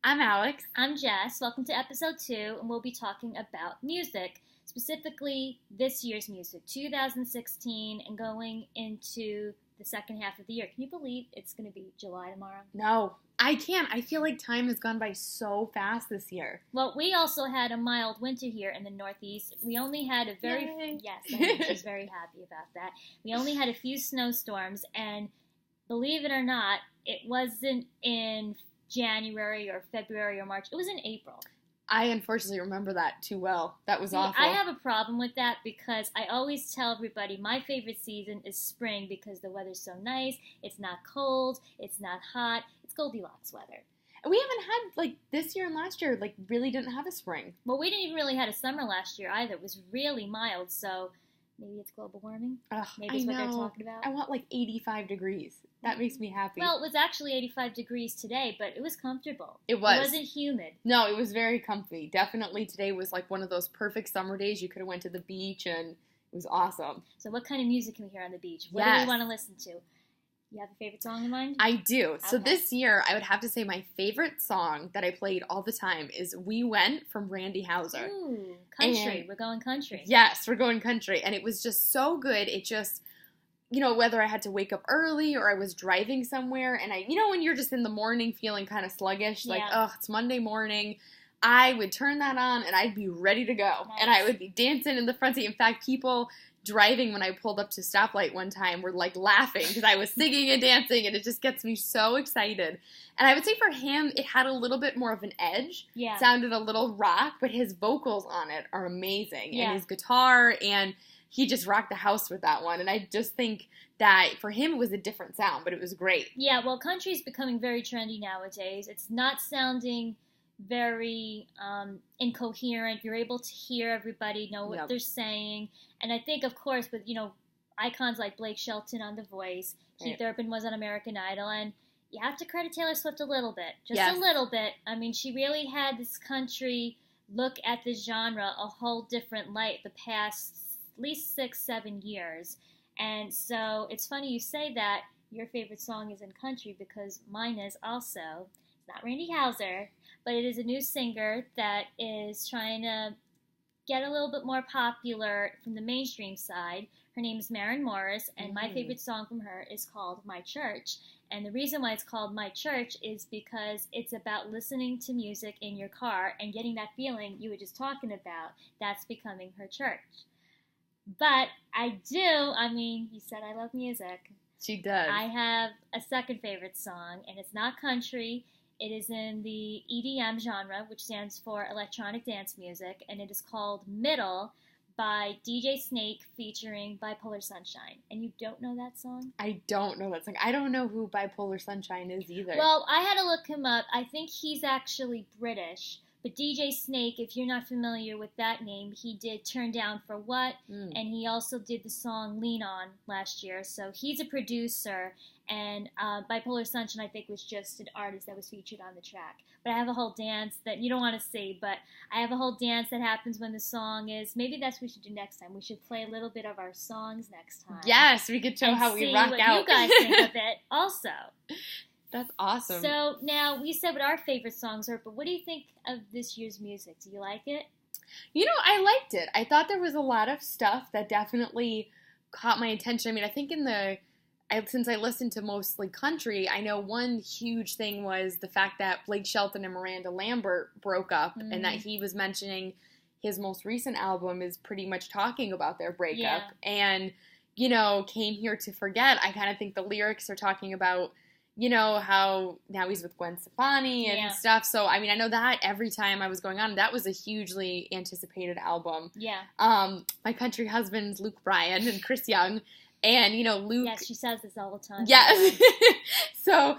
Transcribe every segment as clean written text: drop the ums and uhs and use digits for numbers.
I'm Alex. I'm Jess. Welcome to episode 2, and we'll be talking about music, specifically this year's music, 2016, and going into the second half of the year. Can you believe it's going to be July tomorrow? No, I can't. I feel like time has gone by so fast this year. Well, we also had a mild winter here in the Northeast. We only had a very... Yay. Yes, I know, she's very happy about that. We only had a few snowstorms, and believe it or not, it wasn't in January or February or March. It was in April. I unfortunately remember that too well. That was See, awful. I have a problem with that because I always tell everybody my favorite season is spring because the weather's so nice. It's not cold. It's not hot. It's Goldilocks weather. We haven't had, this year and last year, really didn't have a spring. Well, we didn't even really have a summer last year either. It was really mild, so maybe it's global warming. Ugh, maybe it's what they're talking about. I want 85 degrees. That makes me happy. Well, it was actually 85 degrees today, but it was comfortable. It was. It wasn't humid. No, it was very comfy. Definitely today was one of those perfect summer days. You could have went to the beach and it was awesome. So what kind of music can we hear on the beach? What Yes. do we want to listen to? You have a favorite song in mind? I do. So Okay. this year, I would have to say my favorite song that I played all the time is We Went from Randy Houser. Ooh, country. And- We're going country. Yes, we're going country. And it was just so good. It just, whether I had to wake up early or I was driving somewhere and when you're just in the morning feeling kind of sluggish, Yeah. it's Monday morning, I would turn that on and I'd be ready to go. Nice. And I would be dancing in the front seat. In fact, people driving when I pulled up to stoplight one time were laughing because I was singing and dancing and it just gets me so excited. And I would say for him, it had a little bit more of an edge. Yeah. Sounded a little rock, but his vocals on it are amazing. Yeah. And his guitar, and he just rocked the house with that one. And I just think that for him, it was a different sound, but it was great. Yeah, well, country is becoming very trendy nowadays. It's not sounding very incoherent. You're able to hear everybody, know what Yep. they're saying. And I think, of course, with, icons like Blake Shelton on The Voice, Keith Right. Urban was on American Idol, and you have to credit Taylor Swift a little bit. Just Yes. a little bit. I mean, she really had this country look at the genre a whole different light the past at least 6-7 years. And so it's funny you say that your favorite song is in country because mine is also. It's not Randy Houser, but it is a new singer that is trying to get a little bit more popular from the mainstream side. Her name is Maren Morris, and my favorite song from her is called My Church. And the reason why it's called My Church is because it's about listening to music in your car and getting that feeling you were just talking about. That's becoming her church. But you said I love music. She does. I have a second favorite song, and it's not country. It is in the EDM genre, which stands for electronic dance music, and it is called Middle by DJ Snake featuring Bipolar Sunshine. And you don't know that song? I don't know that song. I don't know who Bipolar Sunshine is either. Well, I had to look him up. I think he's actually British. But DJ Snake, if you're not familiar with that name, he did Turn Down for What, and he also did the song Lean On last year. So he's a producer, and Bipolar Sunshine, I think, was just an artist that was featured on the track. But I have a whole dance that you don't want to see, but I have a whole dance that happens when the song is, maybe that's what we should do next time. We should play a little bit of our songs next time. Yes, we could show and how we see rock what out. you guys think of it also. That's awesome. So now we said what our favorite songs are, but what do you think of this year's music? Do you like it? I liked it. I thought there was a lot of stuff that definitely caught my attention. I mean, I think since I listened to mostly country, I know one huge thing was the fact that Blake Shelton and Miranda Lambert broke up, and that he was mentioning his most recent album is pretty much talking about their breakup. Yeah. And, Came Here to Forget, I kind of think the lyrics are talking about how now he's with Gwen Stefani and stuff. So, I know that every time I was going on, that was a hugely anticipated album. Yeah. My country husband's Luke Bryan and Chris Young. And, Luke... Yes, she says this all the time. Yes. So,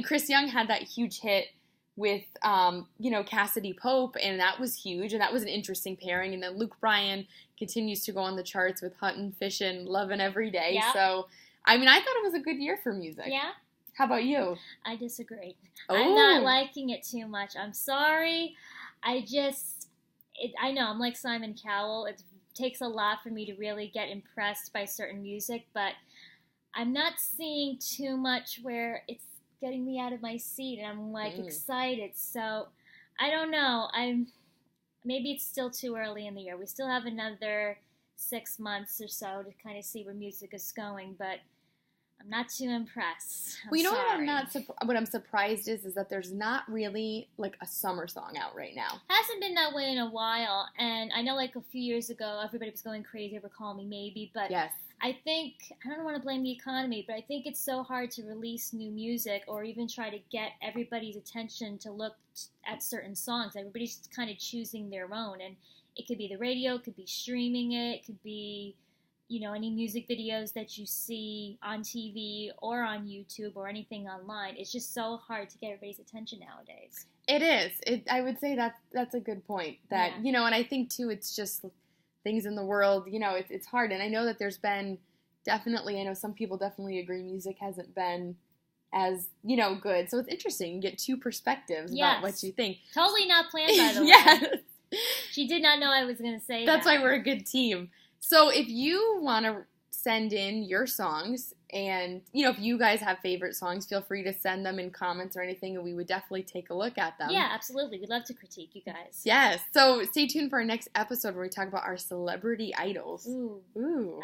Chris Young had that huge hit with, Cassidy Pope, and that was huge, and that was an interesting pairing. And then Luke Bryan continues to go on the charts with Huntin', Fishin', Lovin' Every Day. Yeah. So, I thought it was a good year for music. Yeah? How about you? I disagree. Oh. I'm not liking it too much. I'm sorry. I know, I'm like Simon Cowell. It takes a lot for me to really get impressed by certain music, but I'm not seeing too much where it's getting me out of my seat, and I'm like excited. So I don't know. Maybe it's still too early in the year. We still have another 6 months or so to kind of see where music is going, but I'm not too impressed. Well, you know what I'm surprised is that there's not really like a summer song out right now. Hasn't been that way in a while, and I know like a few years ago everybody was going crazy over Call Me Maybe, but yes. I don't want to blame the economy, but I think it's so hard to release new music or even try to get everybody's attention to look at certain songs. Everybody's just kind of choosing their own, and it could be the radio, it could be streaming it could be, any music videos that you see on TV or on YouTube or anything online. It's just so hard to get everybody's attention nowadays. It is. I would say that's a good point. That, and I think, too, it's just things in the world, it's hard. And I know that there's been I know some people definitely agree music hasn't been as, good. So it's interesting. You get two perspectives about what you think. Totally not planned, by the way. Yes. She did not know I was going to say that. That's why we're a good team. So if you want to send in your songs and, if you guys have favorite songs, feel free to send them in comments or anything, and we would definitely take a look at them. Yeah, absolutely. We'd love to critique you guys. Yes. So stay tuned for our next episode where we talk about our celebrity idols. Ooh.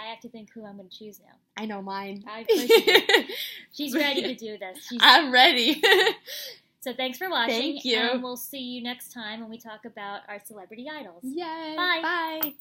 I have to think who I'm going to choose now. I know mine. She's ready to do this. I'm ready. So thanks for watching. Thank you. And we'll see you next time when we talk about our celebrity idols. Yay. Bye. Bye.